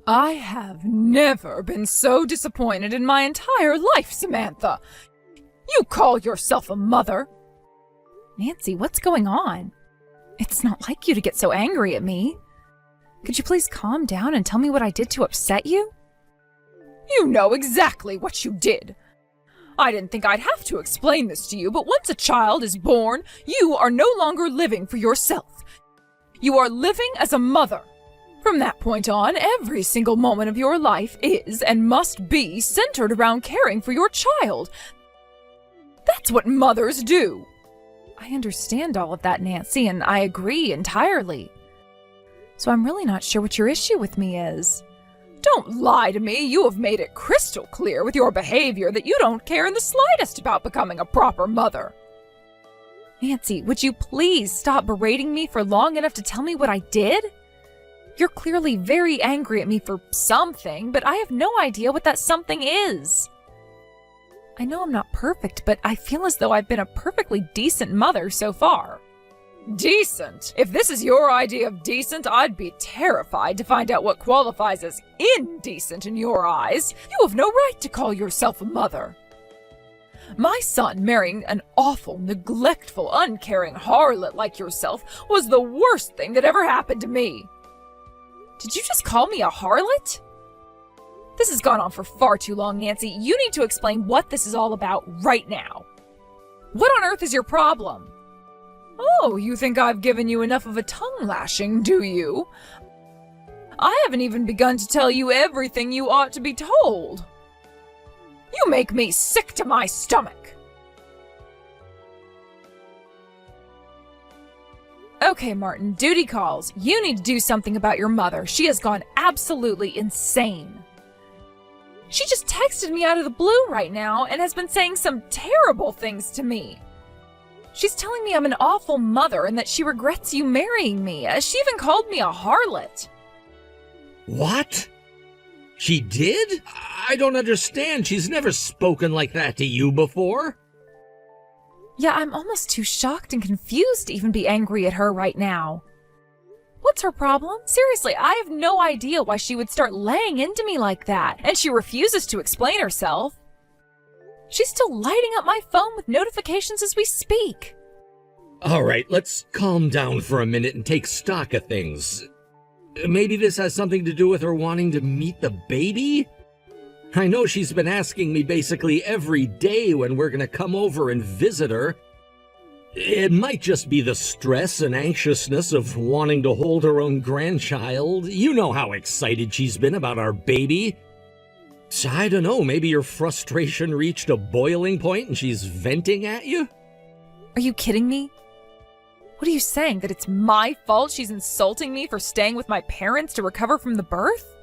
I have never been so disappointed in my entire life, Samantha. You call yourself a mother? Nancy, what's going on? It's not like you to get so angry at me. Could you please calm down and tell me what I did to upset you? You know exactly what you did. I didn't think I'd have to explain this to you, but once a child is born, you are no longer living for yourself. You are living as a mother. From that point on, every single moment of your life is and must be centered around caring for your child. That's what mothers do. I understand all of that, Nancy, and I agree entirely. So I'm really not sure what your issue with me is. Don't lie to me. You have made it crystal clear with your behavior that you don't care in the slightest about becoming a proper mother. Nancy, would you please stop berating me for long enough to tell me what I did? You're clearly very angry at me for something, but I have no idea what that something is. I know I'm not perfect, but I feel as though I've been a perfectly decent mother so far. Decent? If this is your idea of decent, I'd be terrified to find out what qualifies as indecent in your eyes. You have no right to call yourself a mother. My son marrying an awful, neglectful, uncaring harlot like yourself was the worst thing that ever happened to me. Did you just call me a harlot? This has gone on for far too long, Nancy. You need to explain what this is all about right now. What on earth is your problem? Oh, you think I've given you enough of a tongue lashing, do you? I haven't even begun to tell you everything you ought to be told. You make me sick to my stomach. Okay, Martin, duty calls. You need to do something about your mother. She has gone absolutely insane. She just texted me out of the blue right now and has been saying some terrible things to me. She's telling me I'm an awful mother and that she regrets you marrying me. She even called me a harlot. What? She did? I don't understand. She's never spoken like that to you before. Yeah, I'm almost too shocked and confused to even be angry at her right now. What's her problem? Seriously, I have no idea why she would start laying into me like that, and she refuses to explain herself. She's still lighting up my phone with notifications as we speak. All right, let's calm down for a minute and take stock of things. Maybe this has something to do with her wanting to meet the baby? I know she's been asking me basically every day when we're going to come over and visit her. It might just be the stress and anxiousness of wanting to hold her own grandchild. You know how excited she's been about our baby. So I don't know, maybe your frustration reached a boiling point and she's venting at you? Are you kidding me? What are you saying, that it's my fault she's insulting me for staying with my parents to recover from the birth?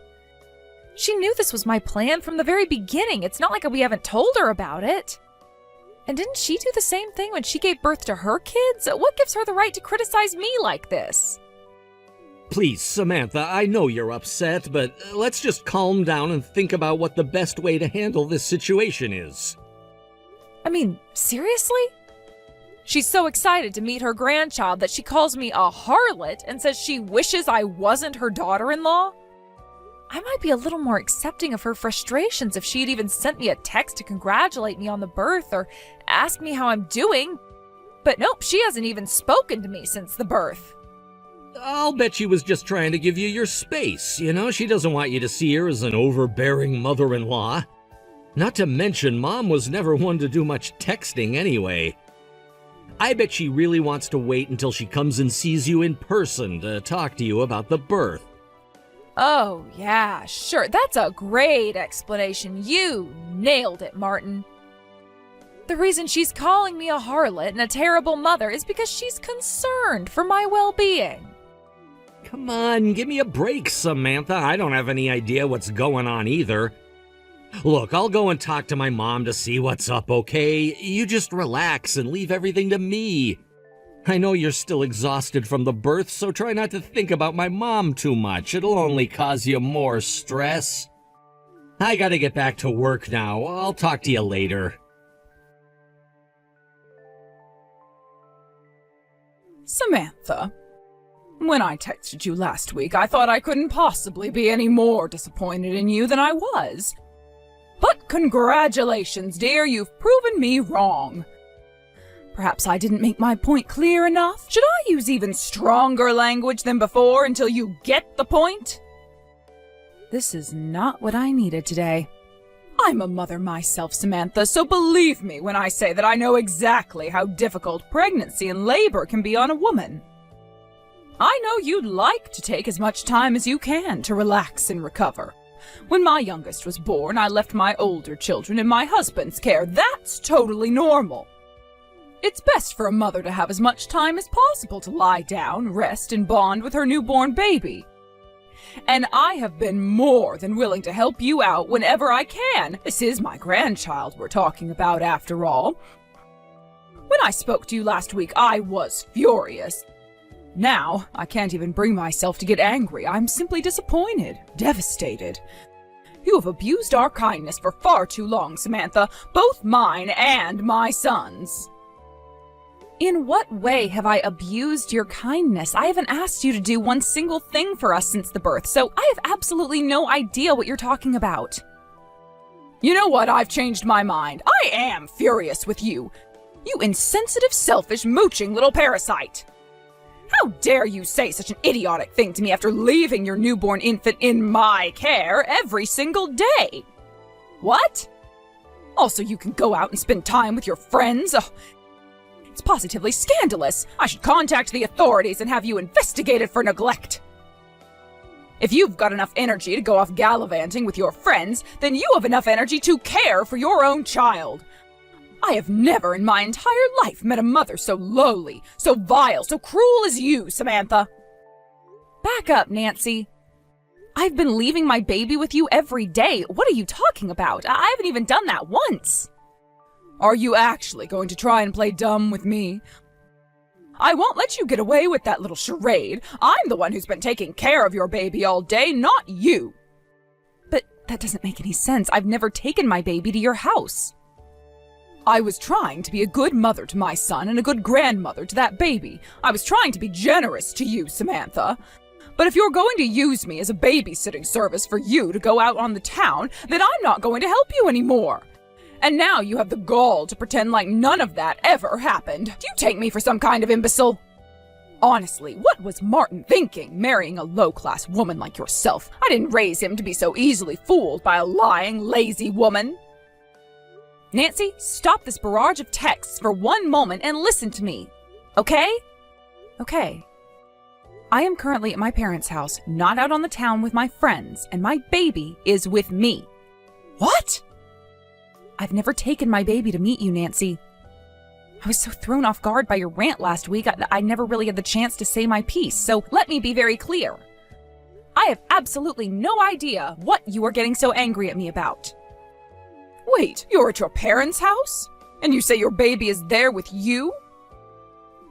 She knew this was my plan from the very beginning. It's not like we haven't told her about it. And didn't she do the same thing when she gave birth to her kids? What gives her the right to criticize me like this? Please, Samantha, I know you're upset, but let's just calm down and think about what the best way to handle this situation is. I mean, seriously? She's so excited to meet her grandchild that she calls me a harlot and says she wishes I wasn't her daughter-in-law? I might be a little more accepting of her frustrations if she had even sent me a text to congratulate me on the birth or ask me how I'm doing. But nope, she hasn't even spoken to me since the birth. I'll bet she was just trying to give you your space, you know? She doesn't want you to see her as an overbearing mother-in-law. Not to mention, Mom was never one to do much texting anyway. I bet she really wants to wait until she comes and sees you in person to talk to you about the birth. Oh, yeah, sure. That's a great explanation. You nailed it, Martin. The reason she's calling me a harlot and a terrible mother is because she's concerned for my well-being. Come on, give me a break, Samantha. I don't have any idea what's going on either. Look, I'll go and talk to my mom to see what's up, okay? You just relax and leave everything to me. I know you're still exhausted from the birth, so try not to think about my mom too much. It'll only cause you more stress. I gotta get back to work now. I'll talk to you later. Samantha, When I texted you last week, I thought I couldn't possibly be any more disappointed in you than I was. But congratulations, dear, you've proven me wrong. Perhaps I didn't make my point clear enough. Should I use even stronger language than before until you get the point? This is not what I needed today. I'm a mother myself, Samantha, so believe me when I say that I know exactly how difficult pregnancy and labor can be on a woman. I know you'd like to take as much time as you can to relax and recover. When my youngest was born, I left my older children in my husband's care. That's totally normal. It's best for a mother to have as much time as possible to lie down, rest, and bond with her newborn baby. And I have been more than willing to help you out whenever I can. This is my grandchild we're talking about, after all. When I spoke to you last week, I was furious. Now, I can't even bring myself to get angry. I'm simply disappointed, devastated. You have abused our kindness for far too long, Samantha, both mine and my son's. In what way have I abused your kindness? I haven't asked you to do one single thing for us since the birth, so I have absolutely no idea what you're talking about. You know what? I've changed my mind. I am furious with you. You insensitive, selfish, mooching little parasite. How dare you say such an idiotic thing to me after leaving your newborn infant in my care every single day? What? Also, you can go out and spend time with your friends? Oh, it's positively scandalous. I should contact the authorities and have you investigated for neglect. If you've got enough energy to go off gallivanting with your friends, then you have enough energy to care for your own child. I have never in my entire life met a mother so lowly, so vile, so cruel as you, Samantha. Back up, Nancy. I've been leaving my baby with you every day. What are you talking about? I haven't even done that once. Are you actually going to try and play dumb with me? I won't let you get away with that little charade. I'm the one who's been taking care of your baby all day, not you. But that doesn't make any sense. I've never taken my baby to your house. I was trying to be a good mother to my son and a good grandmother to that baby. I was trying to be generous to you, Samantha. But if you're going to use me as a babysitting service for you to go out on the town, then I'm not going to help you anymore. And now you have the gall to pretend like none of that ever happened. Do you take me for some kind of imbecile? Honestly, what was Martin thinking, marrying a low-class woman like yourself? I didn't raise him to be so easily fooled by a lying, lazy woman. Nancy, stop this barrage of texts for one moment and listen to me. Okay? Okay. I am currently at my parents' house, not out on the town with my friends, and my baby is with me. What? I've never taken my baby to meet you, Nancy. I was so thrown off guard by your rant last week, I never really had the chance to say my piece, so let me be very clear. I have absolutely no idea what you are getting so angry at me about. Wait, you're at your parents' house? And you say your baby is there with you?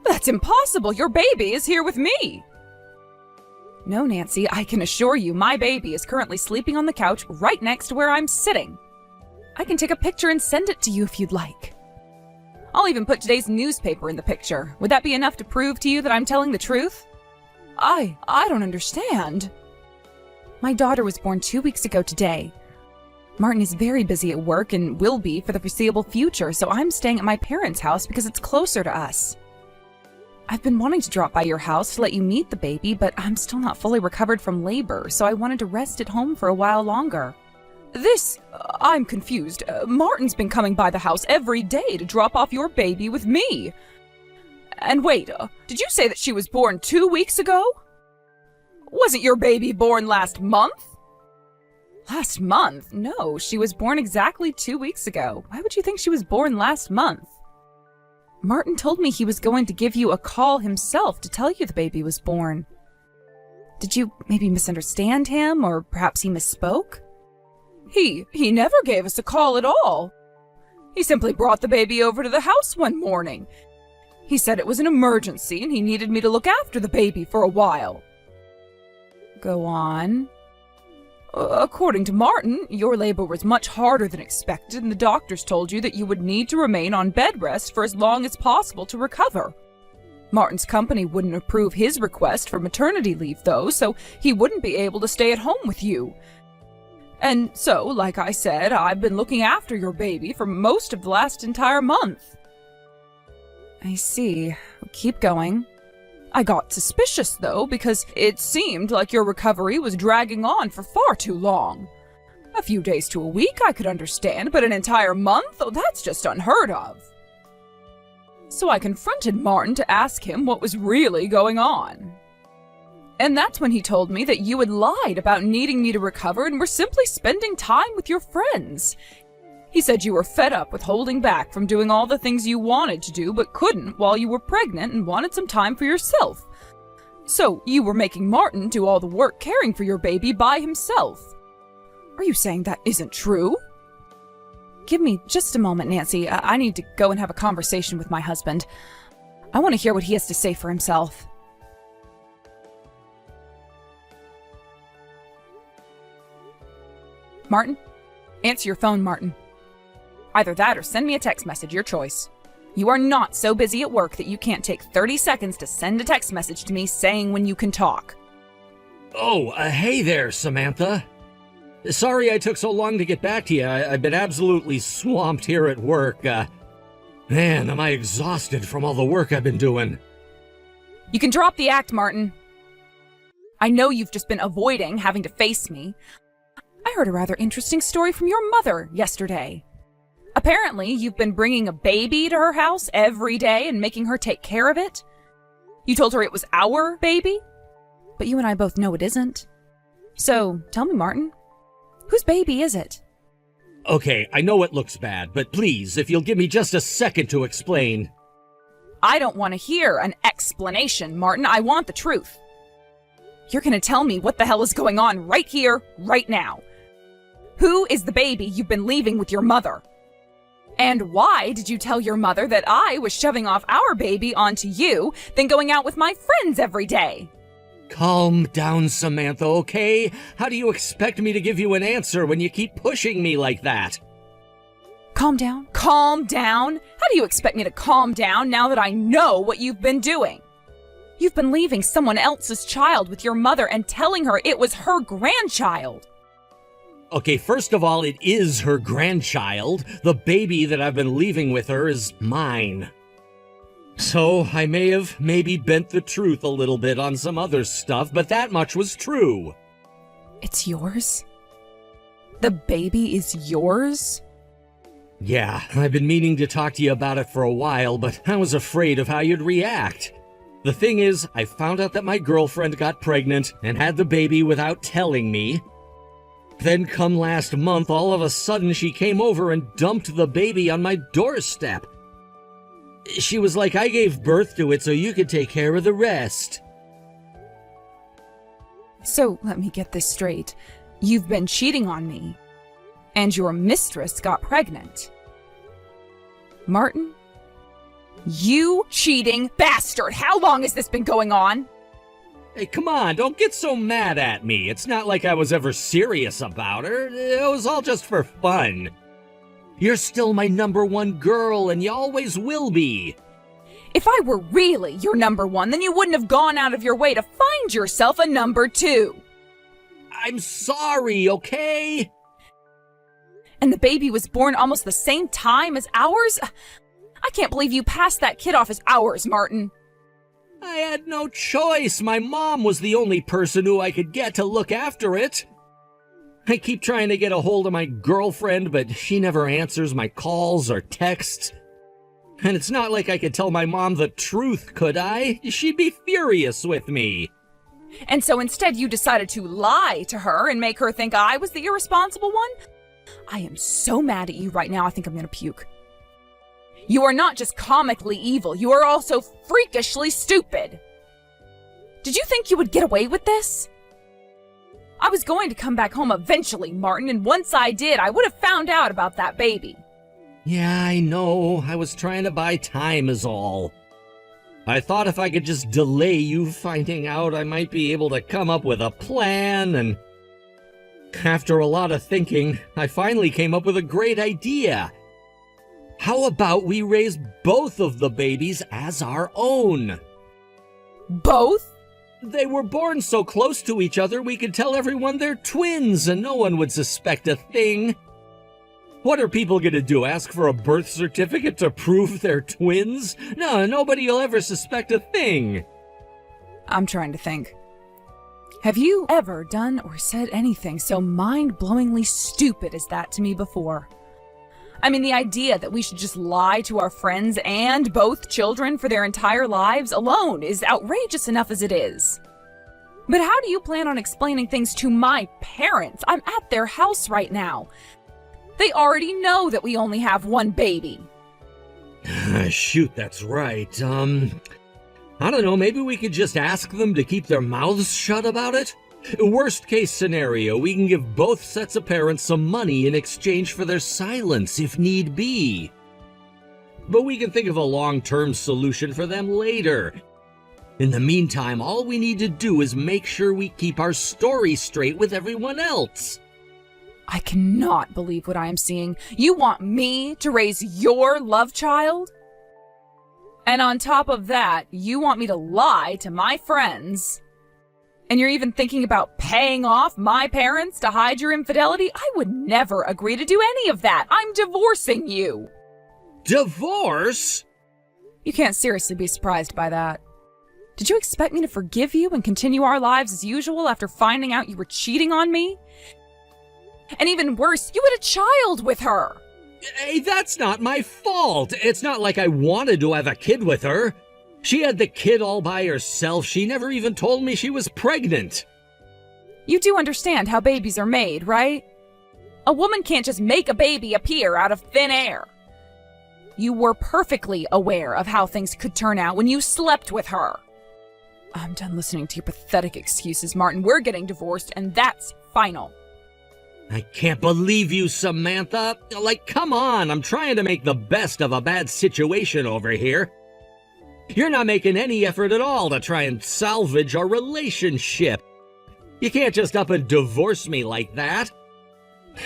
That's impossible. Your baby is here with me. No, Nancy, I can assure you my baby is currently sleeping on the couch right next to where I'm sitting. I can take a picture and send it to you if you'd like. I'll even put today's newspaper in the picture. Would that be enough to prove to you that I'm telling the truth? I don't understand. My daughter was born 2 weeks ago today. Martin is very busy at work and will be for the foreseeable future, so I'm staying at my parents' house because it's closer to us. I've been wanting to drop by your house to let you meet the baby, but I'm still not fully recovered from labor, so I wanted to rest at home for a while longer. I'm confused. Martin's been coming by the house every day to drop off your baby with me. And wait, did you say that she was born 2 weeks ago? Wasn't your baby born last month? Last month? No, she was born exactly 2 weeks ago. Why would you think she was born last month? Martin told me he was going to give you a call himself to tell you the baby was born. Did you maybe misunderstand him, or perhaps he misspoke? He never gave us a call at all. He simply brought the baby over to the house one morning. He said it was an emergency and he needed me to look after the baby for a while. Go on. According to Martin, your labor was much harder than expected, and the doctors told you that you would need to remain on bed rest for as long as possible to recover. Martin's company wouldn't approve his request for maternity leave, though, so he wouldn't be able to stay at home with you. And so, like I said, I've been looking after your baby for most of the last entire month. I see. Keep going. I got suspicious, though, because it seemed like your recovery was dragging on for far too long. A few days to a week I could understand, but an entire month? Oh, that's just unheard of. So I confronted Martin to ask him what was really going on. And that's when he told me that you had lied about needing me to recover and were simply spending time with your friends. He said you were fed up with holding back from doing all the things you wanted to do but couldn't while you were pregnant and wanted some time for yourself. So you were making Martin do all the work caring for your baby by himself. Are you saying that isn't true? Give me just a moment, Nancy. I need to go and have a conversation with my husband. I want to hear what he has to say for himself. Martin? Answer your phone, Martin. Either that or send me a text message, your choice. You are not so busy at work that you can't take 30 seconds to send a text message to me saying when you can talk. Oh, hey there, Samantha. Sorry I took so long to get back to you. I've been absolutely swamped here at work. Man, am I exhausted from all the work I've been doing. You can drop the act, Martin. I know you've just been avoiding having to face me. I heard a rather interesting story from your mother yesterday. Apparently, you've been bringing a baby to her house every day and making her take care of it. You told her it was our baby, but you and I both know it isn't. So, tell me, Martin, whose baby is it? Okay, I know it looks bad, but please, if you'll give me just a second to explain. I don't want to hear an explanation, Martin. I want the truth. You're going to tell me what the hell is going on right here, right now. Who is the baby you've been leaving with your mother? And why did you tell your mother that I was shoving off our baby onto you, then going out with my friends every day? Calm down, Samantha, okay? How do you expect me to give you an answer when you keep pushing me like that? Calm down? Calm down? How do you expect me to calm down now that I know what you've been doing? You've been leaving someone else's child with your mother and telling her it was her grandchild. Okay, first of all, it is her grandchild. The baby that I've been leaving with her is mine. So, I may have maybe bent the truth a little bit on some other stuff, but that much was true. It's yours? The baby is yours? Yeah, I've been meaning to talk to you about it for a while, but I was afraid of how you'd react. The thing is, I found out that my girlfriend got pregnant and had the baby without telling me. Then come last month, all of a sudden she came over and dumped the baby on my doorstep. She was like, I gave birth to it so you could take care of the rest. So, let me get this straight. You've been cheating on me, and your mistress got pregnant. Martin? You cheating bastard! How long has this been going on? Hey, come on, don't get so mad at me. It's not like I was ever serious about her. It was all just for fun. You're still my number one girl, and you always will be. If I were really your number one, then you wouldn't have gone out of your way to find yourself a number two. I'm sorry, okay? And the baby was born almost the same time as ours? I can't believe you passed that kid off as ours, Martin. I had no choice. My mom was the only person who I could get to look after it. I keep trying to get a hold of my girlfriend, but she never answers my calls or texts. And it's not like I could tell my mom the truth, could I? She'd be furious with me. And so instead you decided to lie to her and make her think I was the irresponsible one? I am so mad at you right now, I think I'm gonna puke. You are not just comically evil, you are also freakishly stupid. Did you think you would get away with this? I was going to come back home eventually, Martin, and once I did, I would have found out about that baby. Yeah, I know. I was trying to buy time is all. I thought if I could just delay you finding out, I might be able to come up with a plan, and after a lot of thinking, I finally came up with a great idea. How about we raise both of the babies as our own? Both? They were born so close to each other we could tell everyone they're twins and no one would suspect a thing. What are people gonna do, ask for a birth certificate to prove they're twins? No, nobody will ever suspect a thing. I'm trying to think. Have you ever done or said anything so mind-blowingly stupid as that to me before? I mean, the idea that we should just lie to our friends and both children for their entire lives alone is outrageous enough as it is. But how do you plan on explaining things to my parents? I'm at their house right now. They already know that we only have one baby. Shoot, that's right. I don't know, maybe we could just ask them to keep their mouths shut about it? Worst case scenario, we can give both sets of parents some money in exchange for their silence if need be. But we can think of a long-term solution for them later. In the meantime, all we need to do is make sure we keep our story straight with everyone else. I cannot believe what I am seeing. You want me to raise your love child? And on top of that, you want me to lie to my friends? And you're even thinking about paying off my parents to hide your infidelity? I would never agree to do any of that. I'm divorcing you. Divorce? You can't seriously be surprised by that. Did you expect me to forgive you and continue our lives as usual after finding out you were cheating on me? And even worse, you had a child with her. Hey, that's not my fault. It's not like I wanted to have a kid with her. She had the kid all by herself. She never even told me she was pregnant. You do understand how babies are made, right? A woman can't just make a baby appear out of thin air. You were perfectly aware of how things could turn out when you slept with her. I'm done listening to your pathetic excuses, Martin. We're getting divorced, and that's final. I can't believe you, Samantha. Like, come on, I'm trying to make the best of a bad situation over here. You're not making any effort at all to try and salvage our relationship. You can't just up and divorce me like that.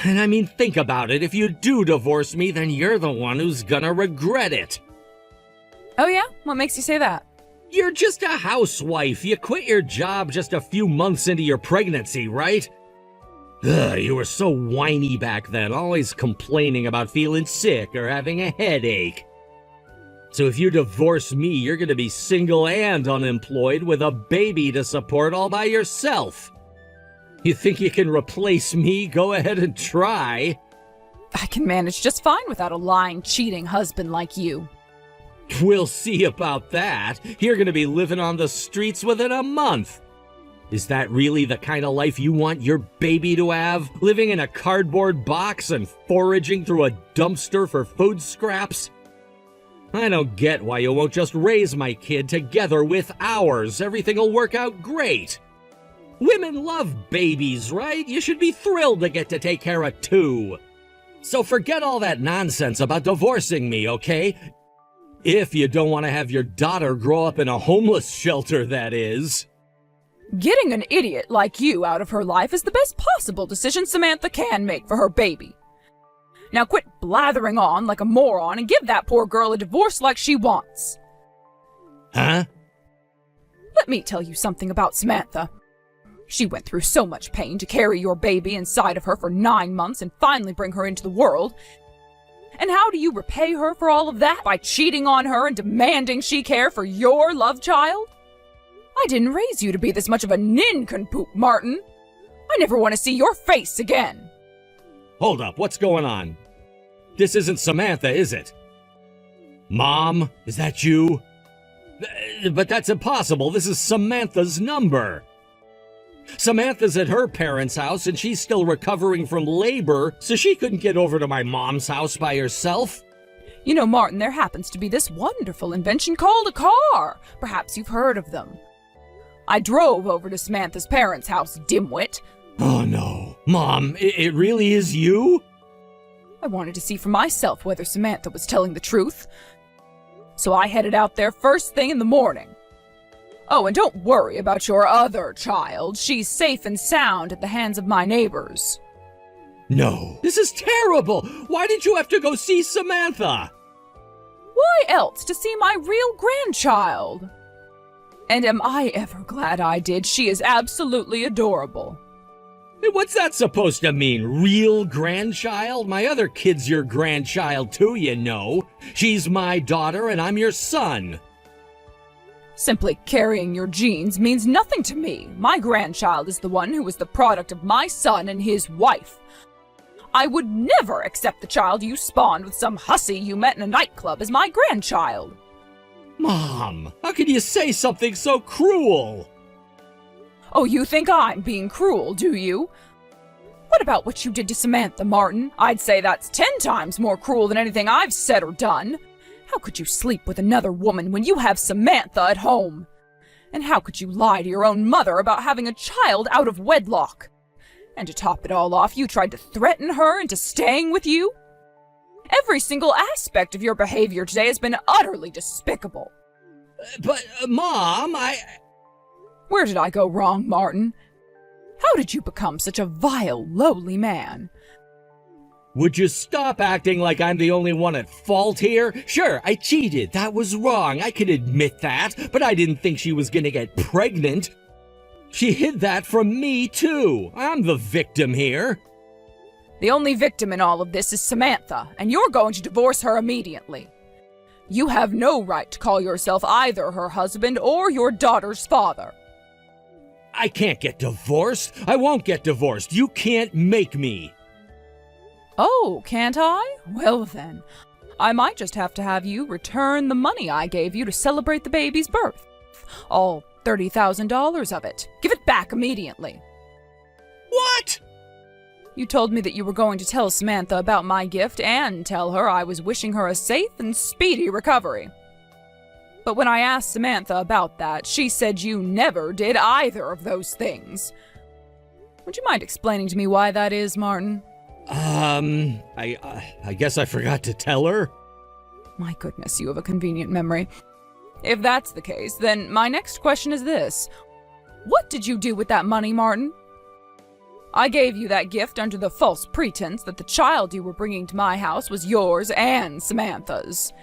And I mean, think about it. If you do divorce me, then you're the one who's gonna regret it. Oh yeah? What makes you say that? You're just a housewife. You quit your job just a few months into your pregnancy, right? You were so whiny back then, always complaining about feeling sick or having a headache. So if you divorce me, you're gonna be single and unemployed with a baby to support all by yourself. You think you can replace me? Go ahead and try. I can manage just fine without a lying, cheating husband like you. We'll see about that. You're gonna be living on the streets within a month. Is that really the kind of life you want your baby to have? Living in a cardboard box and foraging through a dumpster for food scraps? I don't get why you won't just raise my kid together with ours. Everything'll work out great. Women love babies, right? You should be thrilled to get to take care of two. So forget all that nonsense about divorcing me, okay? If you don't want to have your daughter grow up in a homeless shelter, that is. Getting an idiot like you out of her life is the best possible decision Samantha can make for her baby. Now quit blathering on like a moron and give that poor girl a divorce like she wants. Huh? Let me tell you something about Samantha. She went through so much pain to carry your baby inside of her for 9 months and finally bring her into the world. And how do you repay her for all of that? By cheating on her and demanding she care for your love child? I didn't raise you to be this much of a nincompoop, Martin. I never want to see your face again. Hold up, what's going on? This isn't Samantha, is it? Mom, is that you? But that's impossible. This is Samantha's number. Samantha's at her parents' house and she's still recovering from labor, so she couldn't get over to my mom's house by herself. You know, Martin, there happens to be this wonderful invention called a car. Perhaps you've heard of them. I drove over to Samantha's parents' house, dimwit. Oh no. Mom, it really is you? I wanted to see for myself whether Samantha was telling the truth. So I headed out there first thing in the morning. Oh, and don't worry about your other child. She's safe and sound at the hands of my neighbors. No, this is terrible. Why did you have to go see Samantha? Why else to see my real grandchild? And am I ever glad I did? She is absolutely adorable. What's that supposed to mean? Real grandchild? My other kid's your grandchild too, you know. She's my daughter and I'm your son. Simply carrying your genes means nothing to me. My grandchild is the one who is the product of my son and his wife. I would never accept the child you spawned with some hussy you met in a nightclub as my grandchild. Mom, how can you say something so cruel? Oh, you think I'm being cruel, do you? What about what you did to Samantha, Martin? I'd say that's 10 times more cruel than anything I've said or done. How could you sleep with another woman when you have Samantha at home? And how could you lie to your own mother about having a child out of wedlock? And to top it all off, you tried to threaten her into staying with you? Every single aspect of your behavior today has been utterly despicable. But, Mom, Where did I go wrong, Martin? How did you become such a vile, lowly man? Would you stop acting like I'm the only one at fault here? Sure, I cheated. That was wrong. I can admit that. But I didn't think she was gonna get pregnant. She hid that from me, too. I'm the victim here. The only victim in all of this is Samantha, and you're going to divorce her immediately. You have no right to call yourself either her husband or your daughter's father. I can't get divorced. I won't get divorced. You can't make me. Oh, can't I? Well then, I might just have to have you return the money I gave you to celebrate the baby's birth. All $30,000 of it. Give it back immediately. What? You told me that you were going to tell Samantha about my gift and tell her I was wishing her a safe and speedy recovery. But when I asked Samantha about that, she said you never did either of those things. Would you mind explaining to me why that is, Martin? I guess I forgot to tell her. My goodness, you have a convenient memory. If that's the case, then my next question is this. What did you do with that money, Martin? I gave you that gift under the false pretense that the child you were bringing to my house was yours and Samantha's.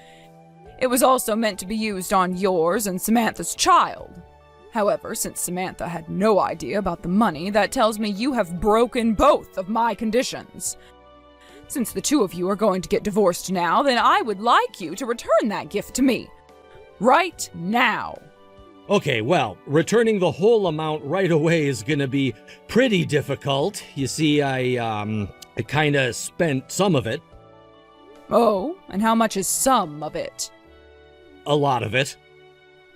It was also meant to be used on yours and Samantha's child. However, since Samantha had no idea about the money, that tells me you have broken both of my conditions. Since the two of you are going to get divorced now, then I would like you to return that gift to me. Right now. Okay, well, returning the whole amount right away is gonna be pretty difficult. You see, I kinda spent some of it. Oh, and how much is some of it? A lot of it.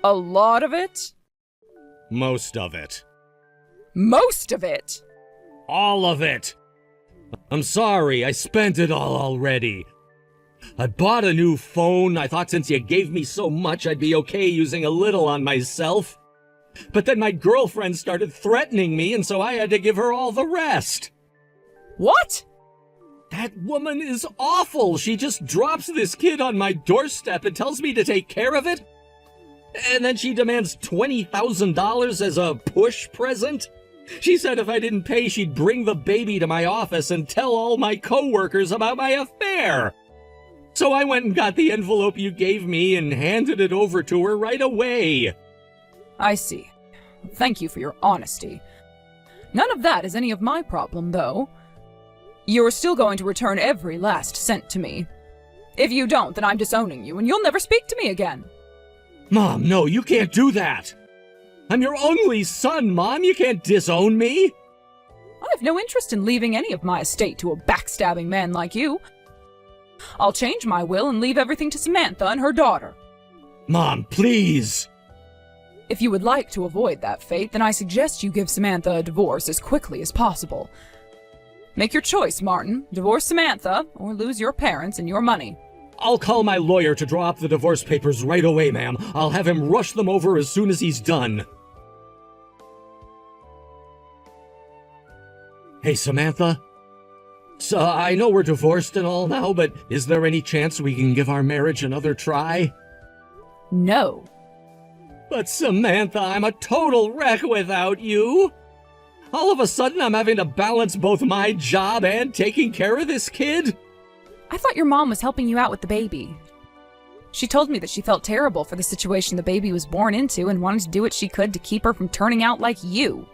A lot of it? Most of it. Most of it? All of it. I'm sorry, I spent it all already. I bought a new phone. I thought since you gave me so much, I'd be okay using a little on myself. But then my girlfriend started threatening me, and so I had to give her all the rest. What? That woman is awful. She just drops this kid on my doorstep and tells me to take care of it. And then she demands $20,000 as a push present. She said if I didn't pay, she'd bring the baby to my office and tell all my coworkers about my affair. So I went and got the envelope you gave me and handed it over to her right away. I see. Thank you for your honesty. None of that is any of my problem, though. You're still going to return every last cent to me. If you don't, then I'm disowning you and you'll never speak to me again. Mom, no, you can't do that. I'm your only son, Mom. You can't disown me. I have no interest in leaving any of my estate to a backstabbing man like you. I'll change my will and leave everything to Samantha and her daughter. Mom, please. If you would like to avoid that fate, then I suggest you give Samantha a divorce as quickly as possible. Make your choice, Martin. Divorce Samantha, or lose your parents and your money. I'll call my lawyer to draw up the divorce papers right away, ma'am. I'll have him rush them over as soon as he's done. Hey, Samantha? So, I know we're divorced and all now, but is there any chance we can give our marriage another try? No. But Samantha, I'm a total wreck without you. All of a sudden, I'm having to balance both my job and taking care of this kid. I thought your mom was helping you out with the baby. She told me that she felt terrible for the situation the baby was born into and wanted to do what she could to keep her from turning out like you.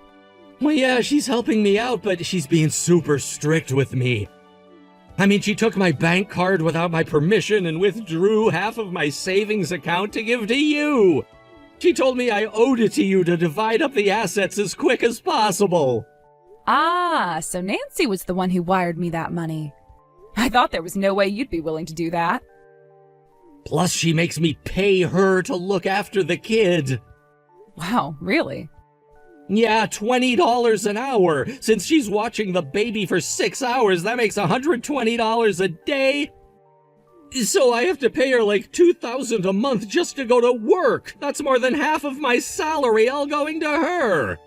Well, yeah, she's helping me out, but she's being super strict with me. I mean, she took my bank card without my permission and withdrew half of my savings account to give to you. She told me I owed it to you to divide up the assets as quick as possible. Ah, so Nancy was the one who wired me that money. I thought there was no way you'd be willing to do that. Plus, she makes me pay her to look after the kid. Wow, really? Yeah, $20 an hour. Since she's watching the baby for 6 hours, that makes $120 a day. So I have to pay her like $2,000 a month just to go to work. That's more than half of my salary all going to her.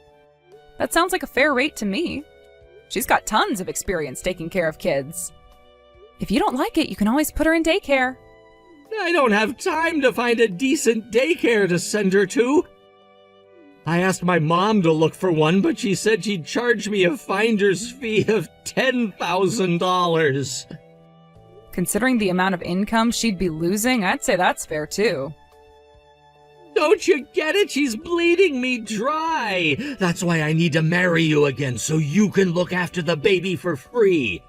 That sounds like a fair rate to me. She's got tons of experience taking care of kids. If you don't like it, you can always put her in daycare. I don't have time to find a decent daycare to send her to. I asked my mom to look for one, but she said she'd charge me a finder's fee of $10,000. Considering the amount of income she'd be losing, I'd say that's fair too. Don't you get it? She's bleeding me dry. That's why I need to marry you again, so you can look after the baby for free.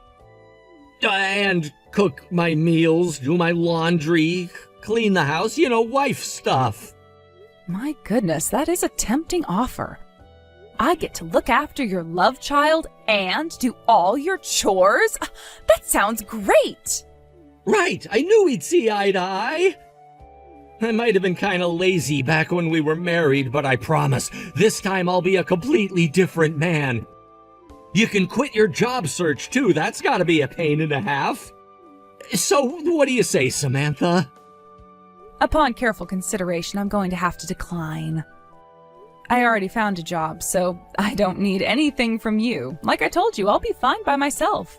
And cook my meals, do my laundry, clean the house, wife stuff. My goodness, that is a tempting offer. I get to look after your love child and do all your chores? That sounds great! Right, I knew we'd see eye to eye. I might have been kind of lazy back when we were married, but I promise, this time I'll be a completely different man. You can quit your job search too, that's gotta be a pain and a half. So, what do you say, Samantha? Upon careful consideration, I'm going to have to decline. I already found a job, so I don't need anything from you. Like I told you, I'll be fine by myself.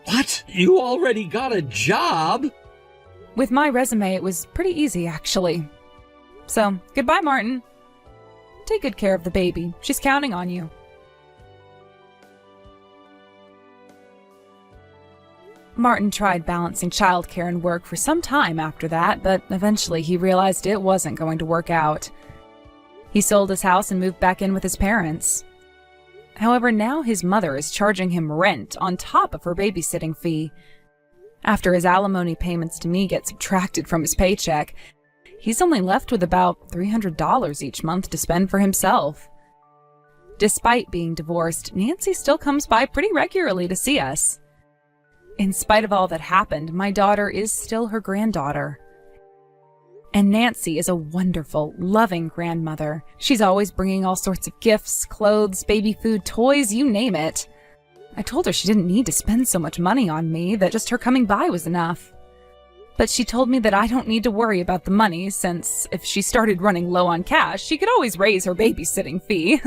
What? You already got a job? With my resume, it was pretty easy, actually. So, goodbye, Martin. Take good care of the baby. She's counting on you. Martin tried balancing childcare and work for some time after that, but eventually he realized it wasn't going to work out. He sold his house and moved back in with his parents. However, now his mother is charging him rent on top of her babysitting fee. After his alimony payments to me get subtracted from his paycheck, he's only left with about $300 each month to spend for himself. Despite being divorced, Nancy still comes by pretty regularly to see us. In spite of all that happened, my daughter is still her granddaughter. And Nancy is a wonderful, loving grandmother. She's always bringing all sorts of gifts, clothes, baby food, toys, you name it. I told her she didn't need to spend so much money on me, that just her coming by was enough. But she told me that I don't need to worry about the money, since if she started running low on cash, she could always raise her babysitting fee.